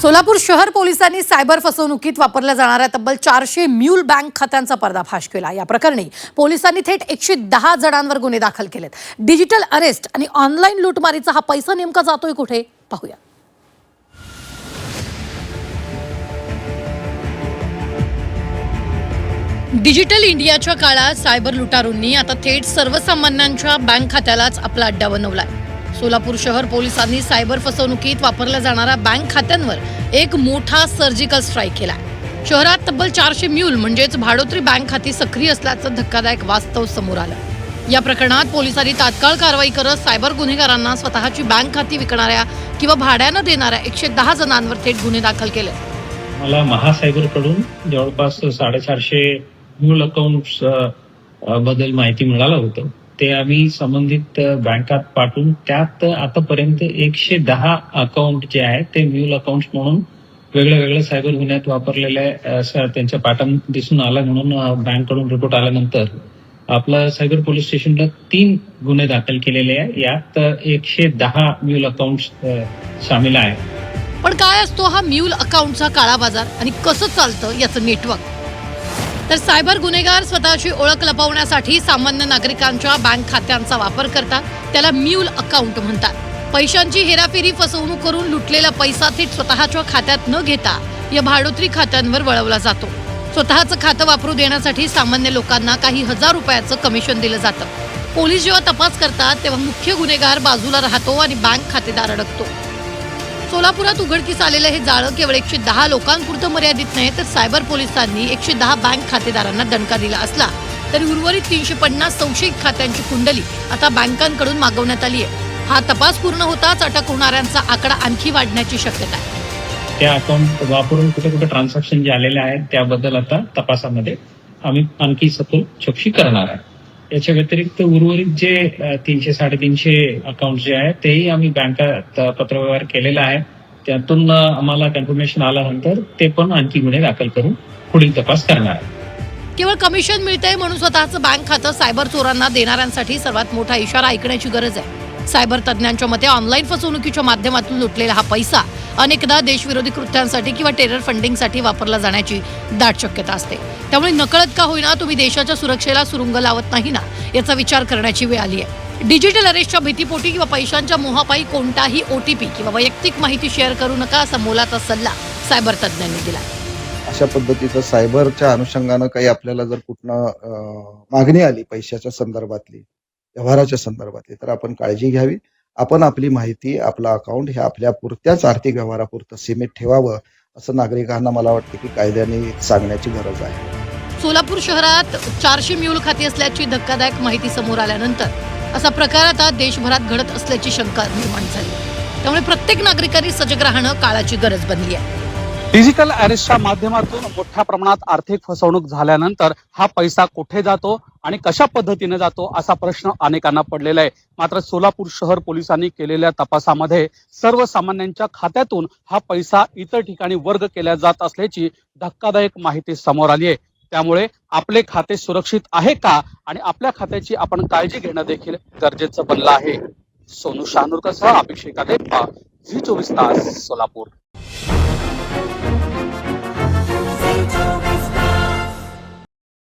सोलापूर शहर पोलिसांनी सायबर फसवणुकीत वापरल्या जाणाऱ्या तब्बल 400 म्यूल बँक खात्यांचा पर्दाफाश केला। या प्रकरणी पोलिसांनी थेट 110 जणांवर गुन्हे दाखल केलेत। डिजिटल अरेस्ट आणि ऑनलाईन लूटमारीचा हा पैसा नेमका जातोय कुठे पाहूया। डिजिटल इंडियाच्या काळात सायबर लुटारूंनी आता थेट सर्वसामान्यांच्या बँक खात्यालाच आपला अड्डा बनवलाय। सोलापूर शहर पोलिसांनी सायबर फसवणुकीत वापरल्या जाणाऱ्या बँक खात्यांवर एक मोठा सर्जिकल स्ट्राईक केलाय। शहरात तब्बल 400 म्यूल म्हणजेच भाडोत्री बँक खाती सक्रिय असल्याचं धक्कादायक वास्तव समोर आलं। या प्रकरणात पोलिसांनी तात्काळ कारवाई करत सायबर गुन्हेगारांना स्वतःची बँक खाती विकणाऱ्या किंवा भाड्यानं देणाऱ्या 110 जणांवर थेट गुन्हे दाखल केले। मला महासायबरकडून जवळपास 450 मूळ अकाउंट्स बद्दल माहिती मिळालं होतं। ते आम्ही संबंधित बँकात पाठवून त्यात आतापर्यंत 110 अकाउंट जे आहेत ते म्यूल अकाउंट्स म्हणून वेगळ्या सायबर गुन्ह्यात वापरलेले त्यांच्या पॅटर्न दिसून आला। म्हणून बँककडून रिपोर्ट आल्यानंतर आपलं सायबर पोलीस स्टेशनला 3 गुन्हे दाखल केलेले आहे। यात 110 म्यूल अकाउंट्स सामील आहे। पण काय असतो हा म्यूल अकाउंटचा काळा बाजार आणि कसं चालतं याचं नेटवर्क? तर सायबर गुन्हेगार स्वतःची ओळख लपवण्यासाठी सामान्य नागरिकांच्या बँक खात्यांचा वापर करतात। त्याला म्यूल अकाउंट म्हणतात। पैशांची हेराफेरी फसवणूक करून लुटलेला पैसा थेट स्वतःच्या खात्यात न घेता या भाडोत्री खात्यांवर वळवला जातो। स्वतःचं खातं वापरू देण्यासाठी सामान्य लोकांना काही हजार रुपयाचं कमिशन दिलं जातं। पोलीस जेव्हा तपास करतात तेव्हा मुख्य गुन्हेगार बाजूला राहतो आणि बँक खातेदार अडकतो। सोलापुरात उघडकीस आलेलं हे जाळं केवळ 110 लोकांपुरतं मर्यादित नाही, तर सायबर पोलिसांनी 110 बँक खातेदारांना दणका दिला असला तरी उर्वरित 350 संशयित खात्यांची कुंडली आता बँकांकडून मागवण्यात आली आहे। हा तपास पूर्ण होताच अटक होणाऱ्यांचा आकडा आणखी वाढण्याची शक्यता आहे। त्या अकाउंट वापरून कुठे ट्रान्झॅक्शन जे आलेले आहेत त्याबद्दल आता तपासामध्ये आम्ही आणखी सखोल चौकशी करणार आहे। याच्या व्यतिरिक्त उर्वरित जे 300-350 अकाउंट जे आहेत तेही आम्ही बँकात पत्रव्यवहार केलेला आहे। त्यातून आम्हाला कन्फर्मेशन आल्यानंतर ते पण आणखी गुन्हे दाखल करून पुढील तपास करणार आहे। केवळ कमिशन मिळतंय म्हणून स्वतःचं बँक खातं सायबर चोरांना देणाऱ्यांसाठी सर्वात मोठा इशारा ऐकण्याची गरज आहे। सायबर तज्ज्ञांच्या मते ऑनलाईन फसवणुकीच्या माध्यमातून लुटलेला हा पैसा अनेकदा देशविरोधी कृत्यांसाठी किंवा टेरर फंडिंगसाठी वापरला जाण्याची दाट शक्यता असते। त्यामुळे नकळत का होईना तुम्ही देशाच्या सुरक्षेला सुरुंग लावत नाही ना याचा विचार करण्याची वेळ आली आहे। डिजिटल अरेस्टच्या भीतीपोटी किंवा पैशांच्या मोहापायी कोणताही OTP किंवा वैयक्तिक माहिती शेअर करू नका असा मोलाचा सल्ला सायबर तज्ज्ञांनी दिला। अशा पद्धतीचं सायबरच्या अनुषंगानं काही आपल्याला जर कुठनं मागणी आली पैशाच्या संदर्भातली, व्यवहाराच्या संदर्भातली, तर आपण काळजी घ्यावी। आपण आपली माहिती, आपला अकाउंट हे आपल्या पुरत्याच आर्थिक व्यवहारापुरतं सीमित ठेवावं असं नागरिकांना मला वाटतं की कायद्याने सांगण्याची गरज आहे। सोलापूर शहरात 400 म्यूल खाती असल्याची धक्कादायक माहिती समोर आल्यानंतर असा प्रकार आता देशभरात घडत असल्याची शंका निर्माण झाली। त्यामुळे प्रत्येक नागरिकांनी सजग राहणं काळाची गरज बनली आहे। डिजिटल अरेस्टच्या माध्यमातून मोठ्या प्रमाणात आर्थिक फसवणूक झाल्यानंतर हा पैसा कुठे जातो आणि कशा पद्धतीने जातो असा प्रश्न अनेकांना पडलेला आहे। मात्र सोलापूर शहर पोलिसांनी केलेल्या तपासामध्ये सर्वसामान्यांच्या खात्यातून हा पैसा इतर ठिकाणी वर्ग केला जात असल्याची धक्कादायक माहिती समोर आली आहे। त्यामुळे आपले खाते सुरक्षित आहे का आणि आपल्या खात्याची आपण काळजी घेणं देखील गरजेचं बनलं आहे। सोनू शानूरकरसह अभिषेक देप्पा, झी 24 तास, सोलापूर।